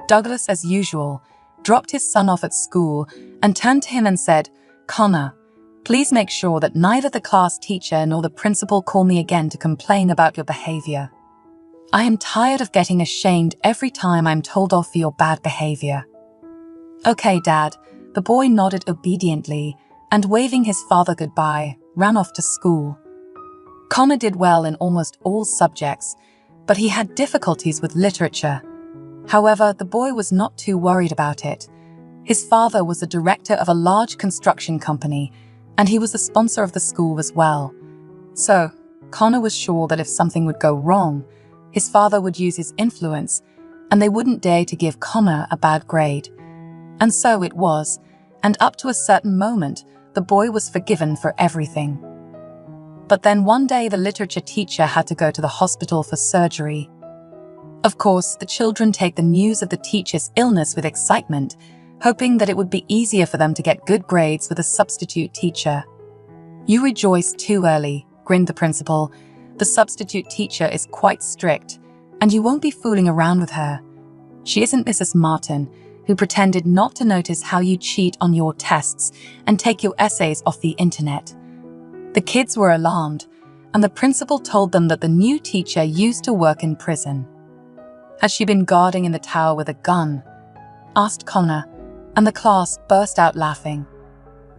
Douglas, as usual, dropped his son off at school and turned to him and said, "Connor, please make sure that neither the class teacher nor the principal call me again to complain about your behavior. I am tired of getting ashamed every time I'm told off for your bad behavior." "Okay, Dad." The boy nodded obediently and, waving his father goodbye, ran off to school. Connor did well in almost all subjects, but he had difficulties with literature. However, the boy was not too worried about it. His father was the director of a large construction company, and he was the sponsor of the school as well. So, Connor was sure that if something would go wrong, his father would use his influence, and they wouldn't dare to give Connor a bad grade. And so it was, and up to a certain moment, the boy was forgiven for everything. But then one day the literature teacher had to go to the hospital for surgery. Of course, the children take the news of the teacher's illness with excitement, hoping that it would be easier for them to get good grades with a substitute teacher. "You rejoice too early," grinned the principal. "The substitute teacher is quite strict, and you won't be fooling around with her. She isn't Mrs. Martin, who pretended not to notice how you cheat on your tests and take your essays off the internet." The kids were alarmed, and the principal told them that the new teacher used to work in prison. "Has she been guarding in the tower with a gun?" asked Connor, and the class burst out laughing.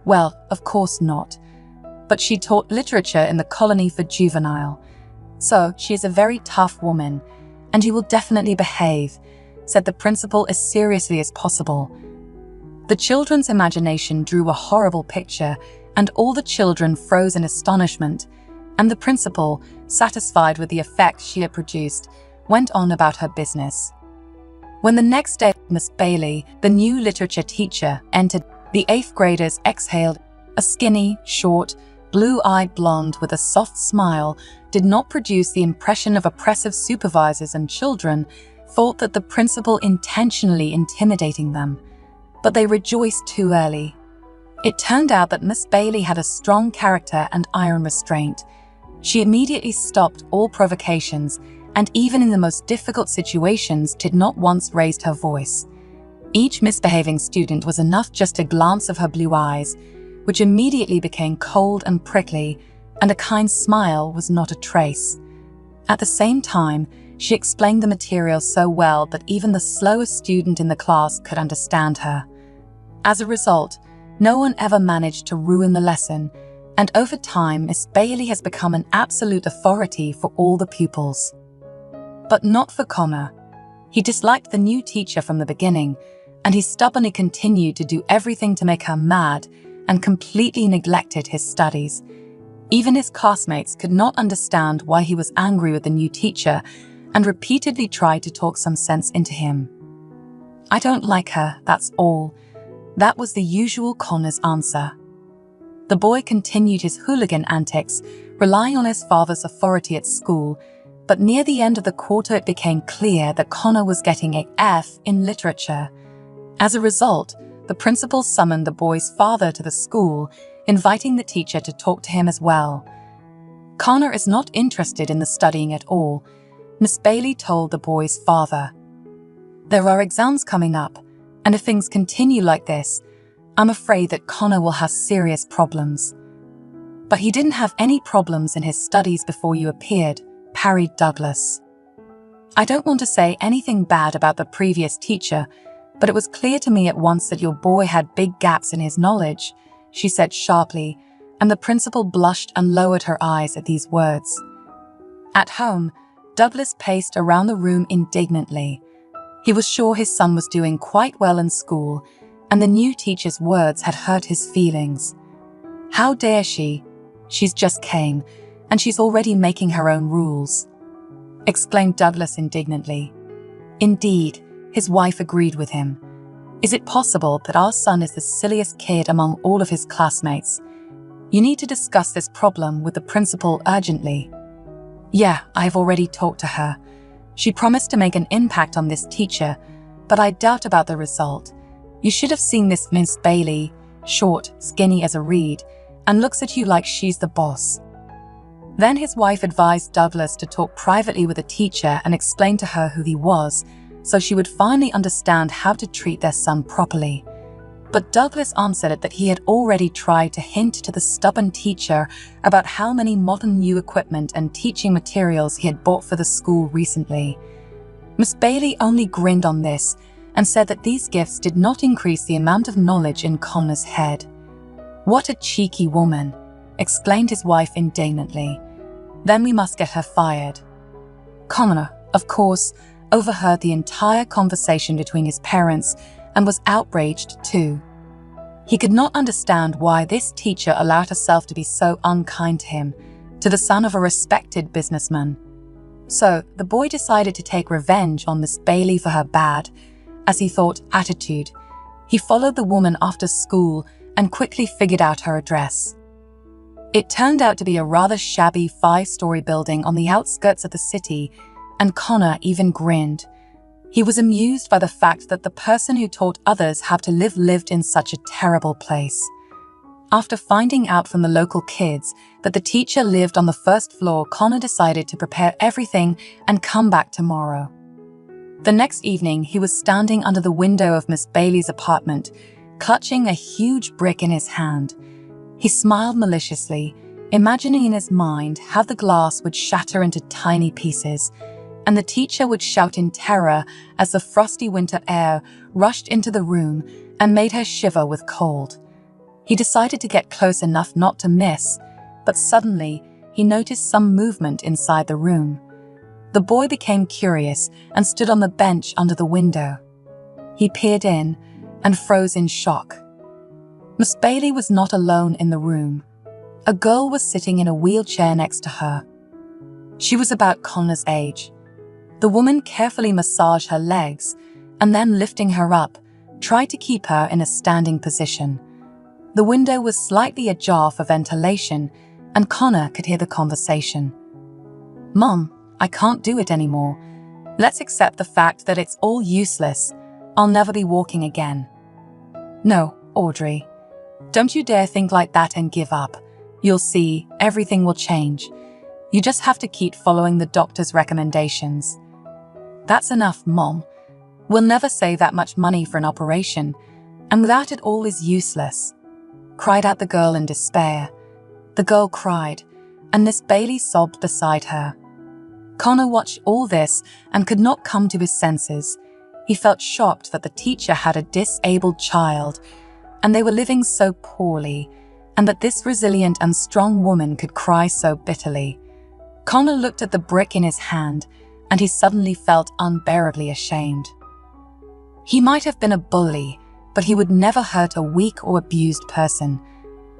"Well, of course not. But she taught literature in the colony for juvenile. So she is a very tough woman, and you will definitely behave," said the principal as seriously as possible. The children's imagination drew a horrible picture, and all the children froze in astonishment, and the principal, satisfied with the effect she had produced, went on about her business. When the next day Miss Bailey, the new literature teacher, entered, the 8th graders exhaled. A skinny, short, blue-eyed blonde with a soft smile did not produce the impression of oppressive supervisors, and children thought that the principal intentionally intimidating them, but they rejoiced too early. It turned out that Miss Bailey had a strong character and iron restraint. She immediately stopped all provocations, and even in the most difficult situations did not once raise her voice. Each misbehaving student was enough just a glance of her blue eyes, which immediately became cold and prickly, and a kind smile was not a trace. At the same time, she explained the material so well that even the slowest student in the class could understand her. As a result, no one ever managed to ruin the lesson, and over time Miss Bailey has become an absolute authority for all the pupils. But not for Connor. He disliked the new teacher from the beginning, and he stubbornly continued to do everything to make her mad and completely neglected his studies. Even his classmates could not understand why he was angry with the new teacher and repeatedly tried to talk some sense into him. "I don't like her, that's all." That was the usual Connor's answer. The boy continued his hooligan antics, relying on his father's authority at school, but near the end of the quarter it became clear that Connor was getting an F in literature. As a result, the principal summoned the boy's father to the school, inviting the teacher to talk to him as well. "Connor is not interested in the studying at all," Miss Bailey told the boy's father. "There are exams coming up, and if things continue like this, I'm afraid that Connor will have serious problems." "But he didn't have any problems in his studies before you appeared," parried Douglas. "I don't want to say anything bad about the previous teacher, but it was clear to me at once that your boy had big gaps in his knowledge," she said sharply, and the principal blushed and lowered her eyes at these words. At home, Douglas paced around the room indignantly. He was sure his son was doing quite well in school, and the new teacher's words had hurt his feelings. "How dare she? She's just came, and she's already making her own rules," exclaimed Douglas indignantly. Indeed, his wife agreed with him. "Is it possible that our son is the silliest kid among all of his classmates? You need to discuss this problem with the principal urgently." "Yeah, I've already talked to her. She promised to make an impact on this teacher, but I doubt about the result. You should have seen this Miss Bailey, short, skinny as a reed, and looks at you like she's the boss." Then his wife advised Douglas to talk privately with the teacher and explain to her who he was, so she would finally understand how to treat their son properly. But Douglas answered that he had already tried to hint to the stubborn teacher about how many modern new equipment and teaching materials he had bought for the school recently. Miss Bailey only grinned on this and said that these gifts did not increase the amount of knowledge in Connor's head. "What a cheeky woman," exclaimed his wife indignantly. "Then we must get her fired." Connor, of course, overheard the entire conversation between his parents and was outraged too. He could not understand why this teacher allowed herself to be so unkind to him, to the son of a respected businessman. So the boy decided to take revenge on Miss Bailey for her bad, as he thought, attitude. He followed the woman after school and quickly figured out her address. It turned out to be a rather shabby 5-story building on the outskirts of the city, and Connor even grinned. He was amused by the fact that the person who taught others how to live lived in such a terrible place. After finding out from the local kids that the teacher lived on the first floor, Connor decided to prepare everything and come back tomorrow. The next evening, he was standing under the window of Miss Bailey's apartment, clutching a huge brick in his hand. He smiled maliciously, imagining in his mind how the glass would shatter into tiny pieces, and the teacher would shout in terror as the frosty winter air rushed into the room and made her shiver with cold. He decided to get close enough not to miss, but suddenly he noticed some movement inside the room. The boy became curious and stood on the bench under the window. He peered in and froze in shock. Miss Bailey was not alone in the room. A girl was sitting in a wheelchair next to her. She was about Connor's age. The woman carefully massaged her legs and then, lifting her up, tried to keep her in a standing position. The window was slightly ajar for ventilation, and Connor could hear the conversation. "Mom, I can't do it anymore. Let's accept the fact that it's all useless. I'll never be walking again." "No, Audrey. Don't you dare think like that and give up. You'll see, everything will change. You just have to keep following the doctor's recommendations." "That's enough, Mom. We'll never save that much money for an operation, and without it all is useless," cried out the girl in despair. The girl cried, and Miss Bailey sobbed beside her. Connor watched all this and could not come to his senses. He felt shocked that the teacher had a disabled child, and they were living so poorly, and that this resilient and strong woman could cry so bitterly. Connor looked at the brick in his hand, and he suddenly felt unbearably ashamed. He might have been a bully, but he would never hurt a weak or abused person.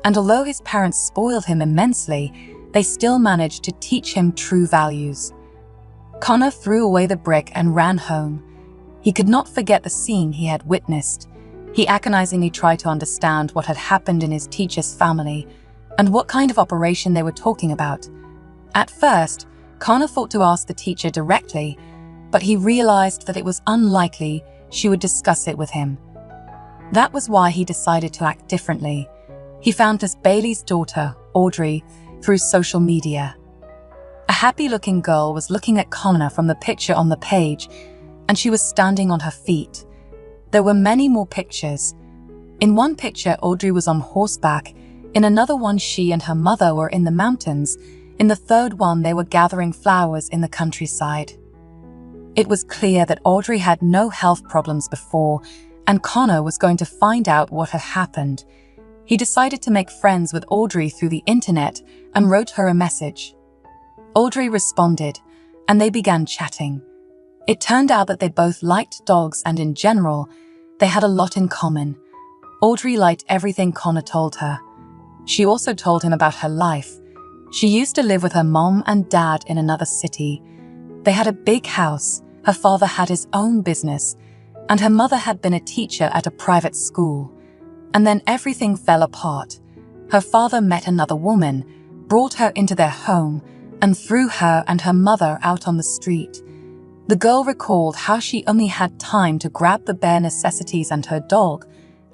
And although his parents spoiled him immensely, they still managed to teach him true values. Connor threw away the brick and ran home. He could not forget the scene he had witnessed. He agonizingly tried to understand what had happened in his teacher's family and what kind of operation they were talking about. At first, Connor thought to ask the teacher directly, but he realized that it was unlikely she would discuss it with him. That was why he decided to act differently. He found Miss Bailey's daughter, Audrey, through social media. A happy-looking girl was looking at Connor from the picture on the page, and she was standing on her feet. There were many more pictures. In one picture, Audrey was on horseback. In another one, she and her mother were in the mountains. In the third one, they were gathering flowers in the countryside. It was clear that Audrey had no health problems before, and Connor was going to find out what had happened. He decided to make friends with Audrey through the internet and wrote her a message. Audrey responded, and they began chatting. It turned out that they both liked dogs, and in general, they had a lot in common. Audrey liked everything Connor told her. She also told him about her life. She used to live with her mom and dad in another city. They had a big house, her father had his own business, and her mother had been a teacher at a private school. And then everything fell apart. Her father met another woman, brought her into their home, and threw her and her mother out on the street. The girl recalled how she only had time to grab the bare necessities and her dog,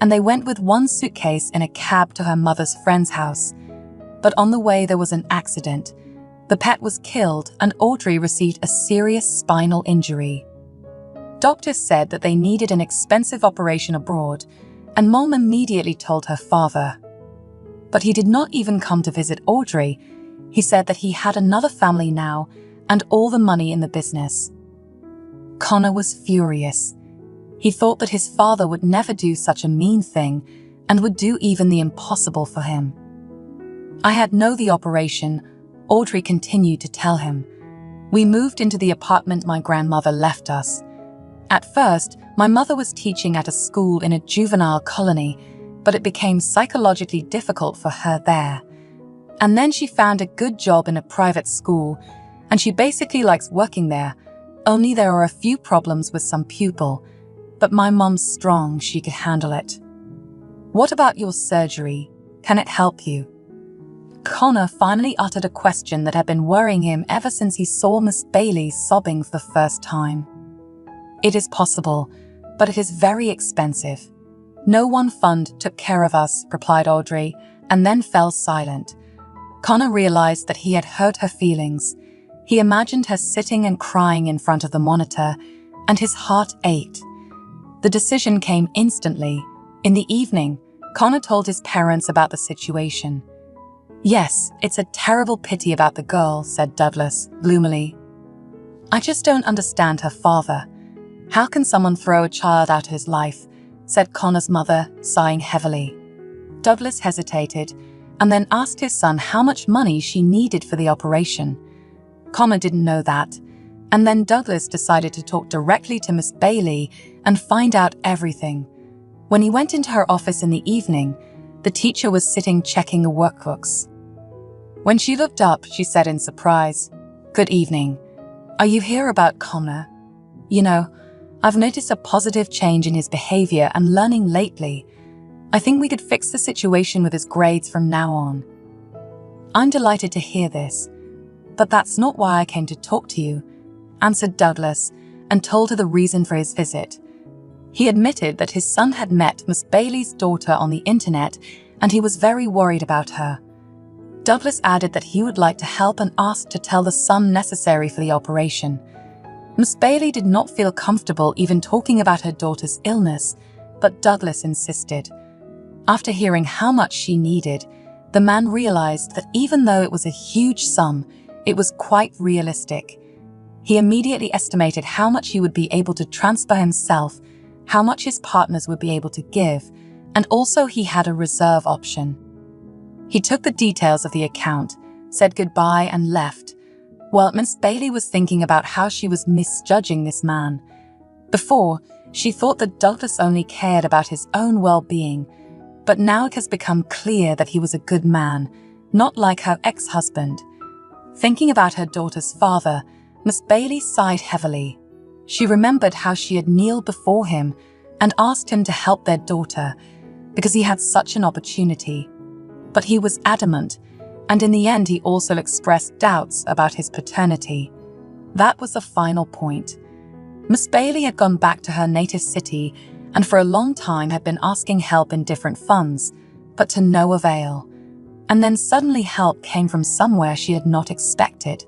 and they went with one suitcase in a cab to her mother's friend's house. But on the way there was an accident. The pet was killed, and Audrey received a serious spinal injury. Doctors said that they needed an expensive operation abroad, and Mom immediately told her father. But he did not even come to visit Audrey. He said that he had another family now and all the money in the business. Connor was furious. He thought that his father would never do such a mean thing and would do even the impossible for him. "I had the operation," Audrey continued to tell him. "We moved into the apartment my grandmother left us. At first, my mother was teaching at a school in a juvenile colony, but it became psychologically difficult for her there. And then she found a good job in a private school, and she basically likes working there, only there are a few problems with some pupil, but my mom's strong, she could handle it." "What about your surgery? Can it help you?" Connor finally uttered a question that had been worrying him ever since he saw Miss Bailey sobbing for the first time. "It is possible, but it is very expensive. No one fund took care of us," replied Audrey, and then fell silent. Connor realized that he had hurt her feelings. He imagined her sitting and crying in front of the monitor, and his heart ached. The decision came instantly. In the evening, Connor told his parents about the situation. "Yes, it's a terrible pity about the girl," said Douglas, gloomily. "I just don't understand her father. How can someone throw a child out of his life?" said Connor's mother, sighing heavily. Douglas hesitated, and then asked his son how much money she needed for the operation. Connor didn't know that, and then Douglas decided to talk directly to Miss Bailey and find out everything. When he went into her office in the evening, the teacher was sitting checking the workbooks. When she looked up, she said in surprise, "Good evening. Are you here about Connor? You know, I've noticed a positive change in his behavior and learning lately. I think we could fix the situation with his grades from now on." "I'm delighted to hear this, but that's not why I came to talk to you," answered Douglas, and told her the reason for his visit. He admitted that his son had met Miss Bailey's daughter on the internet, and he was very worried about her. Douglas added that he would like to help and asked to tell the sum necessary for the operation. Miss Bailey did not feel comfortable even talking about her daughter's illness, but Douglas insisted. After hearing how much she needed, the man realized that even though it was a huge sum, it was quite realistic. He immediately estimated how much he would be able to transfer himself, how much his partners would be able to give, and also he had a reserve option. He took the details of the account, said goodbye and left, while Miss Bailey was thinking about how she was misjudging this man. Before, she thought that Douglas only cared about his own well-being, but now it has become clear that he was a good man, not like her ex-husband. Thinking about her daughter's father, Miss Bailey sighed heavily. She remembered how she had kneeled before him and asked him to help their daughter because he had such an opportunity. But he was adamant, and in the end he also expressed doubts about his paternity. That was the final point. Miss Bailey had gone back to her native city and for a long time had been asking help in different funds, but to no avail. And then suddenly help came from somewhere she had not expected.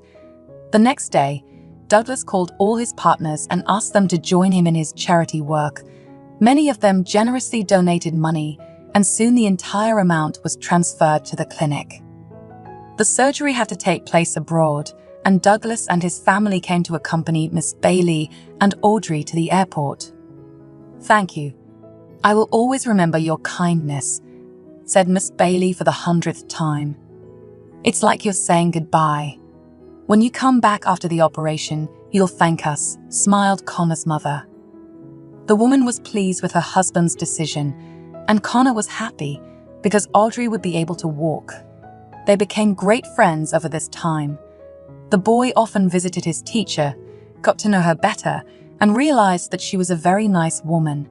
The next day, Douglas called all his partners and asked them to join him in his charity work. Many of them generously donated money, and soon the entire amount was transferred to the clinic. The surgery had to take place abroad, and Douglas and his family came to accompany Miss Bailey and Audrey to the airport. "Thank you. I will always remember your kindness," said Miss Bailey for the 100th time. "It's like you're saying goodbye. When you come back after the operation, you'll thank us," smiled Connor's mother. The woman was pleased with her husband's decision, and Connor was happy because Audrey would be able to walk. They became great friends over this time. The boy often visited his teacher, got to know her better, and realized that she was a very nice woman.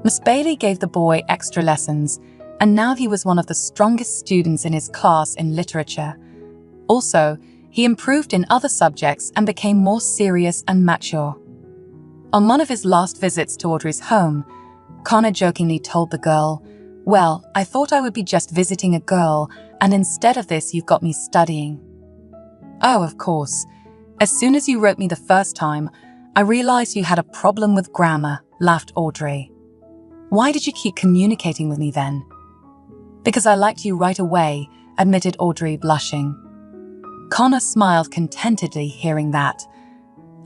Miss Bailey gave the boy extra lessons, and now he was one of the strongest students in his class in literature. Also, he improved in other subjects and became more serious and mature. On one of his last visits to Audrey's home, Connor jokingly told the girl, "Well, I thought I would be just visiting a girl, and instead of this you've got me studying." "Oh, of course. As soon as you wrote me the first time, I realized you had a problem with grammar, laughed Audrey. Why did you keep communicating with me then? Because I liked you right away, admitted Audrey, blushing. Connor smiled contentedly hearing that.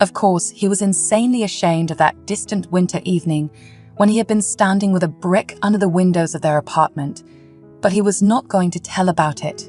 Of course, he was insanely ashamed of that distant winter evening when he had been standing with a brick under the windows of their apartment, but he was not going to tell about it